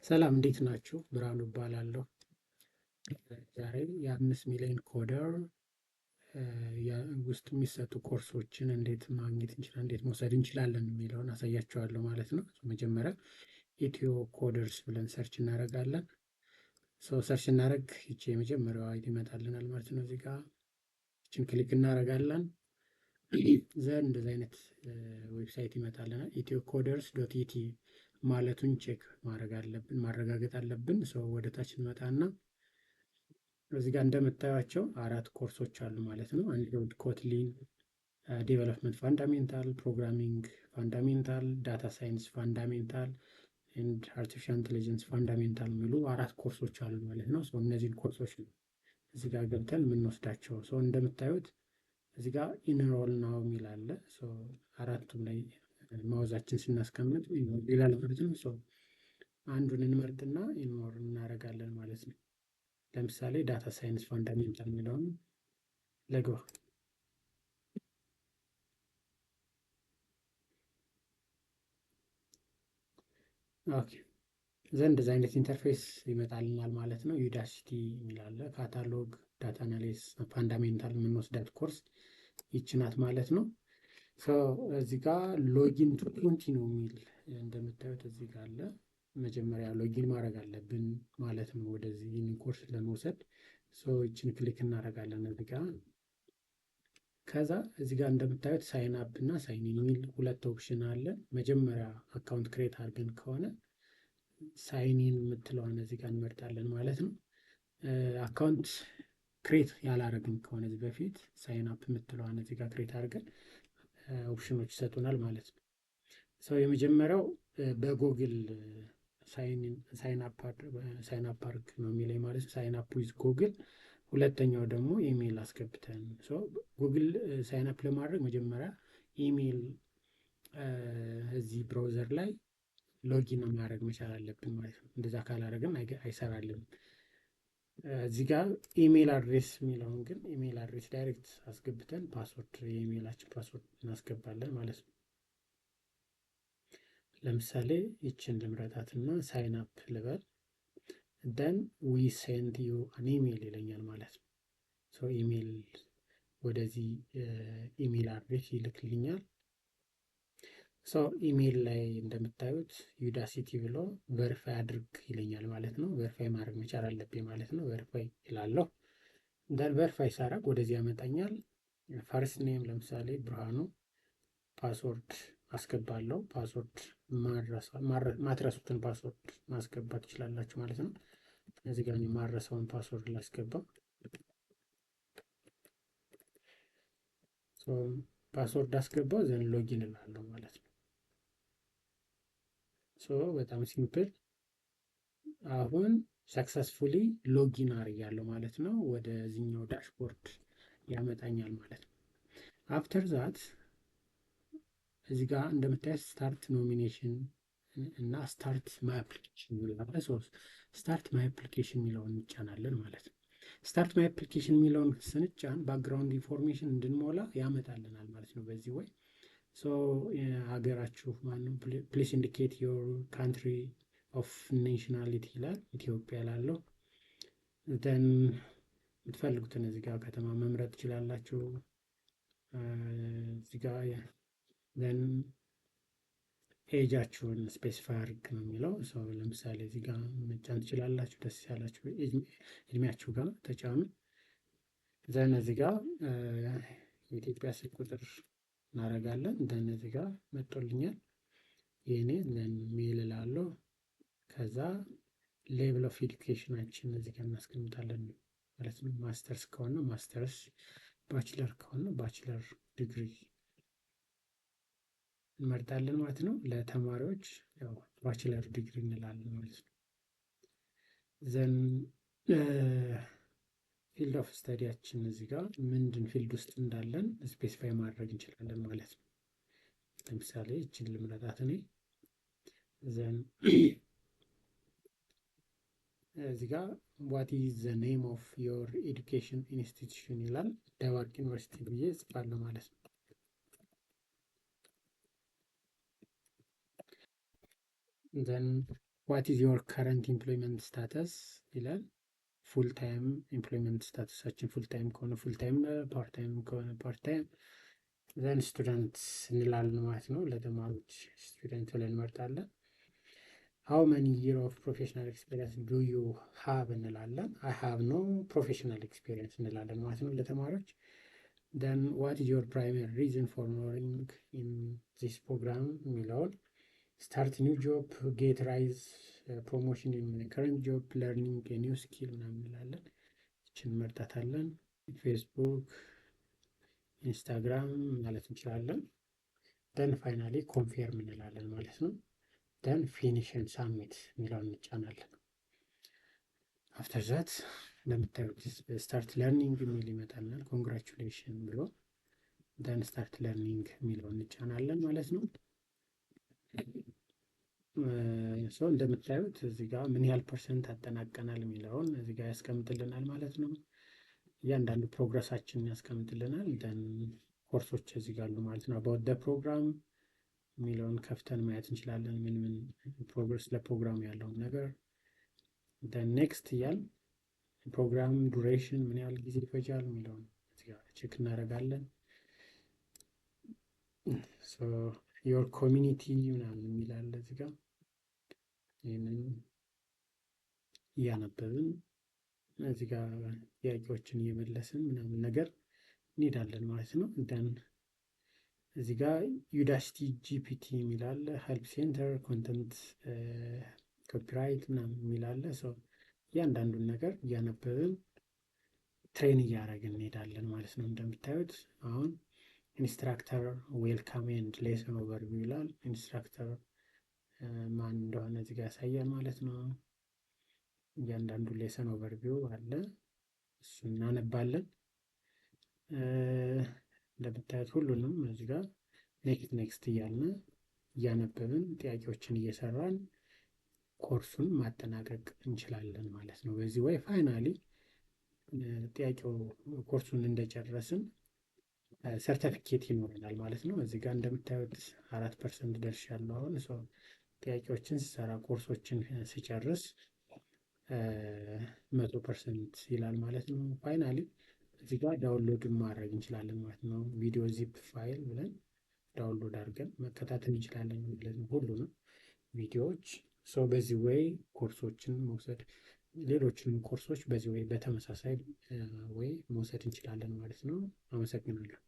ሰላም እንዴት ናችሁ? ብርሃኑ እባላለሁ። ዛሬ የ5 ሚሊዮን ኮደር ውስጥ የሚሰጡ ኮርሶችን እንዴት ማግኘት እንችላለን፣ እንዴት መውሰድ እንችላለን የሚለውን አሳያችኋለሁ ማለት ነው። መጀመሪያ ኢትዮ ኮደርስ ብለን ሰርች እናደርጋለን። ሰርች እናደርግ ይቺ የመጀመሪያዋ ይመጣልናል ማለት ነው። እዚህ ጋር ይችን ክሊክ እናደርጋለን። ዘን እንደዚህ አይነት ዌብሳይት ይመጣልናል። ኢትዮ ኮደርስ ዶት ኢቲ ማለቱን ቼክ ማድረግ አለብን፣ ማረጋገጥ አለብን። ወደ ታች እንመጣና እዚህ ጋር እንደምታዩቸው 4 ኮርሶች አሉ ማለት ነው። አንድሮይድ ኮትሊን ዴቨሎፕመንት ፋንዳሜንታል፣ ፕሮግራሚንግ ፋንዳሜንታል፣ ዳታ ሳይንስ ፋንዳሜንታል ኤንድ አርቲፊሻል ኢንቴሊጀንስ ፋንዳሜንታል የሚሉ 4 ኮርሶች አሉ ማለት ነው። እነዚህን ኮርሶች እዚህ ጋር ገብተን የምንወስዳቸው። እንደምታዩት እዚህ ጋር ኢንሮል ናው የሚል አለ። አራቱም ላይ ማውዛችን ስናስቀምጥ ይላል ማለት ነው። አንዱን እንመርጥና ኢንሮል እናደርጋለን ማለት ነው። ለምሳሌ ዳታ ሳይንስ ፋንዳሜንታል የሚለውን ለግባ። ኦኬ ዘንድ እንደዚህ አይነት ኢንተርፌስ ይመጣልናል ማለት ነው። ዩዳሲቲ የሚላለ ካታሎግ ዳታ አናሊሲስ ፋንዳሜንታል የምንወስዳት ኮርስ ይችናት ማለት ነው። እዚህ ጋር ሎጊን ቱ ኮንቲኒው የሚል እንደምታዩት እዚህ ጋር አለ። መጀመሪያ ሎጊን ማድረግ አለብን ማለት ነው ወደዚህ ኮርስ ለመውሰድ። ይችን ክሊክ እናደርጋለን እዚህ ጋር። ከዛ እዚህ ጋር እንደምታዩት ሳይን አፕ እና ሳይን ኢን የሚል 2 ኦፕሽን አለ። መጀመሪያ አካውንት ክሬት አድርገን ከሆነ ሳይን ኢን የምትለዋን እዚህ ጋር እንመርጣለን ማለት ነው። አካውንት ክሬት ያላረግን ከሆነ እዚህ በፊት ሳይን አፕ የምትለዋን እዚህ ጋር ክሬት አድርገን ኦፕሽኖች ይሰጡናል ማለት ነው። የመጀመሪያው በጎግል ሳይን አፕ አርግ ነው የሚለኝ ማለት ነው። ሳይን አፕ ዊዝ ጎግል። ሁለተኛው ደግሞ ኢሜይል አስገብተን ጉግል ሳይን አፕ ለማድረግ መጀመሪያ ኢሜይል እዚህ ብራውዘር ላይ ሎጊን ማድረግ መቻል አለብን ማለት ነው። እንደዛ ካላደረግን አይሰራልንም። እዚህ ጋር ኢሜይል አድሬስ የሚለውን ግን ኢሜይል አድሬስ ዳይሬክት አስገብተን ፓስወርድ የኢሜይላችን ፓስወርድ እናስገባለን ማለት ነው። ለምሳሌ ይችን ልምረጣትና ሳይን አፕ ልበል። ደን ዊ ሴንድ ዩ አን ኢሜይል ይለኛል ማለት ነው። ኢሜይል ወደዚህ ኢሜይል አድሬስ ይልክልኛል። ኢሜይል ላይ እንደምታዩት ዩዳሲቲ ብሎ ቨሪፋይ አድርግ ይለኛል ማለት ነው። ቨሪፋይ ማድረግ መቻል አለብኝ ማለት ነው። ቨሪፋይ ይላለሁ። እንዳል ቨሪፋይ ሳረግ ወደዚህ ያመጣኛል። ፈርስት ኔም ለምሳሌ ብርሃኑ፣ ፓስወርድ አስገባለሁ። ፓስወርድ ማትረሱትን ፓስወርድ ማስገባት ትችላላችሁ ማለት ነው። እዚህ ጋር የማረሰውን ፓስወርድ ላስገባ። ፓስወርድ አስገባው ዘን ሎጊን እላለሁ ማለት ነው። በጣም ሲምፕል። አሁን ሰክሰስፉሊ ሎጊን አድርጊያለሁ ማለት ነው። ወደዚህኛው ዳሽቦርድ ያመጣኛል ማለት ነው። አፍተር ዛት እዚህ ጋር እንደምታዩት ስታርት ኖሚኔሽን እና ስታርት ማይ አፕሊኬሽን የሚላለ ስታርት ማይ አፕሊኬሽን የሚለውን እንጫናለን ማለት ነው። ስታርት ማይ አፕሊኬሽን የሚለውን ስንጫን ባክግራውንድ ኢንፎርሜሽን እንድንሞላ ያመጣልናል ማለት ነው። በዚህ ወይ ሀገራችሁ ማነው፣ ፕሊስ ኢንዲኬት ዮር ካንትሪ ኦፍ ኔሽናሊቲ ይላል። ኢትዮጵያ ላለው ደን የምትፈልጉትን እዚህ ጋር ከተማ መምረጥ ትችላላችሁ። እዚህ ጋር ደን ኤጃችሁን ስፔሲፋይ አድርግ ነው የሚለው። ለምሳሌ እዚህ ጋር መጫን ትችላላችሁ፣ ደስ ያላችሁ እድሜያችሁ ጋር ተጫኑ። ዘን እዚህ ጋር የኢትዮጵያ ስልክ ቁጥር እናደርጋለን። ደን እዚህ ጋር መጥቶልኛል የኔ ዘን ሜል እላለሁ። ከዛ ሌቭል ኦፍ ኤዱኬሽናችን እዚህ ጋር እናስቀምጣለን ማለት ነው። ማስተርስ ከሆነ ማስተርስ፣ ባችለር ከሆነ ባችለር ዲግሪ እንመርጣለን ማለት ነው። ለተማሪዎች ያው ባችለር ዲግሪ እንላለን ማለት ነው። ዘን ፊልድ ኦፍ ስተዲያችን እዚህ ጋር ምንድን ፊልድ ውስጥ እንዳለን ስፔሲፋይ ማድረግ እንችላለን ማለት ነው። ለምሳሌ ይችን ልምረጣት እኔ። ዘን እዚህ ጋር ዋት ኢዝ ዘ ኔም ኦፍ ዮር ኤዱኬሽን ኢንስቲትዩሽን ይላል። ደባርቅ ዩኒቨርሲቲ ብዬ እጽፋለሁ ማለት ነው። ዘን ዋት ኢዝ ዮር ከረንት ኢምፕሎይመንት ስታተስ ይላል። ፉል ታይም ኢምፕሎይመንት ስታተሳችን ፉል ታይም ከሆነ ፉል ታይም፣ ፓርት ታይም ከሆነ ፓርት ታይም። ዘን ስቱደንት እንላለን ማለት ነው። ለተማሪዎች ስቱደንት ብለን እንመርጣለን። ሃው መኒ ይር ኦፍ ፕሮፌሽናል ኤክስፔሪንስ ዱ ዩ ሃቭ እንላለን። አይ ሃቭ ኖ ፕሮፌሽናል ኤክስፔሪንስ እንላለን ማለት ነው ለተማሪዎች። ደን ዋት ኢዝ ዮር ፕራይመሪ ሪዝን ፎር ኖሪንግ ኢን ዚስ ፕሮግራም የሚለውን ስታርት ኒው ጆብ፣ ጌት ራይዝ፣ ፕሮሞሽን ኢን ከረንት ጆብ፣ ለርኒንግ ኒው ስኪል ምናምን እንላለን። ይችን እንመርጣታለን። ፌስቡክ፣ ኢንስታግራም ማለት እንችላለን። ደን ፋይናሊ ኮንፌርም እንላለን ማለት ነው። ደን ፊኒሽ ኤንድ ሳሚት የሚለውን እንጫናለን። አፍተር ዛት እንደምታዩት ስታርት ለርኒንግ የሚል ይመጣልናል። ኮንግራቹሌሽን ብሎ ደን ስታርት ለርኒንግ የሚለውን እንጫናለን ማለት ነው። ሰው እንደምታዩት እዚህ ጋር ምን ያህል ፐርሰንት አጠናቀናል የሚለውን እዚህ ጋር ያስቀምጥልናል ማለት ነው። እያንዳንዱ ፕሮግረሳችንን ያስቀምጥልናል። ደን ኮርሶች እዚህ ጋር አሉ ማለት ነው። አባውት ደ ፕሮግራም የሚለውን ከፍተን ማየት እንችላለን። ምን ምን ፕሮግረስ ለፕሮግራም ያለውን ነገር። ደን ኔክስት እያል ፕሮግራም ዱሬሽን ምን ያህል ጊዜ ይፈጃል የሚለውን እዚህ ጋር ቼክ እናደርጋለን። ዮር ኮሚኒቲ ምናምን የሚላለ እዚህ ጋር ይህንን እያነበብን እዚህ ጋር ጥያቄዎችን እየመለስን ምናምን ነገር እንሄዳለን ማለት ነው። ደን እዚህ ጋር ዩዳሲቲ ጂፒቲ የሚላለ ሄልፕ ሴንተር፣ ኮንተንት ኮፒራይት ምናምን የሚላለ ሰው እያንዳንዱን ነገር እያነበብን ትሬን እያደረግን እንሄዳለን ማለት ነው። እንደምታዩት አሁን ኢንስትራክተር ዌልካም ኤንድ ሌሰን ኦቨርቪው ይላል። ኢንስትራክተር ማን እንደሆነ እዚህ ጋር ያሳያል ማለት ነው። እያንዳንዱ ሌሰን ኦቨርቪው አለ፣ እሱ እናነባለን። እንደምታዩት ሁሉንም እዚህ ጋር ኔክስት ኔክስት እያልን እያነበብን ጥያቄዎችን እየሰራን ኮርሱን ማጠናቀቅ እንችላለን ማለት ነው። በዚህ ወይ ፋይናሊ ጥያቄው ኮርሱን እንደጨረስን ሰርተፊኬት ይኖረናል ማለት ነው። እዚህ ጋር እንደምታዩት 4% ደርሻለሁ አሁን ሰው ጥያቄዎችን ስሰራ ኮርሶችን ሲጨርስ 100% ይላል ማለት ነው። ፋይናሊ እዚህ ጋር ዳውንሎድ ማድረግ እንችላለን ማለት ነው። ቪዲዮ ዚፕ ፋይል ብለን ዳውንሎድ አድርገን መከታተል እንችላለን ማለት ነው ሁሉንም ቪዲዮዎች። በዚህ ወይ ኮርሶችን መውሰድ ሌሎችንም ኮርሶች በዚህ ወይ በተመሳሳይ ወይ መውሰድ እንችላለን ማለት ነው። አመሰግናለሁ።